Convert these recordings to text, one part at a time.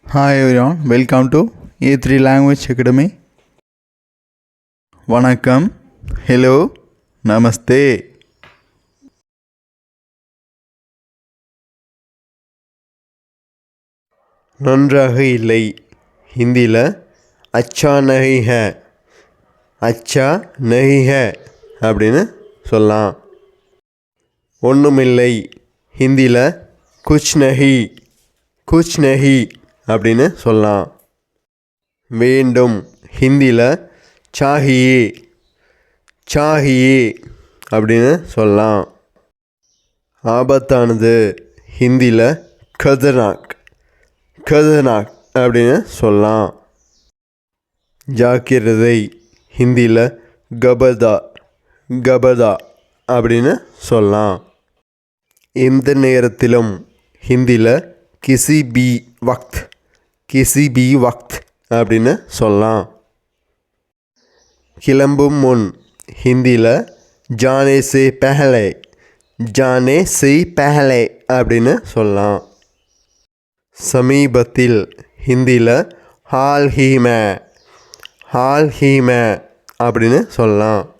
Hi everyone, welcome to A3 Language Academy. வணக்கம், hello, நமஸ்தே. நன்றாக இல்லை. ஹிந்தியில் அச்சா நஹி ஹை, அச்சா நஹி ஹை அப்படின்னு சொல்லலாம். ஒன்றுமில்லை. ஹிந்தியில் குச் நஹி, குச் நஹி அப்படின்னு சொல்லலாம். வேண்டும். ஹிந்தியில் சாஹியே, சாஹியே அப்படின்னு சொல்லலாம். ஆபத்தானது. ஹிந்தியில் கதர்நாக், கதர்நாக் அப்படின்னு சொல்லலாம். ஜாக்கிரதை. ஹிந்தியில் கபதா, கபதா அப்படின்னு சொல்லலாம். எந்த நேரத்திலும். ஹிந்தியில் கிசி பி வக்த், கிசி பி வக்த் அப்படின்னு சொல்லலாம். கிளம்பும் முன். ஹிந்தியில் ஜானே சே பெஹலே, ஜானே சே பெஹலே அப்படின்னு சொல்லலாம். சமீபத்தில். ஹிந்தியில் hall he May, hall he மே அப்படின்னு சொல்லலாம்.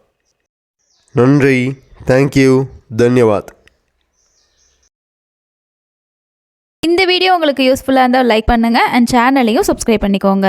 நன்றி. தேங்க்யூ. தன்யவாத். இந்த வீடியோ உங்களுக்கு யூஸ்ஃபுல்லாக இருந்தால் லைக் பண்ணுங்கள் அண்ட் சேனலையும் சப்ஸ்கிரைப் பண்ணிக்கோங்க.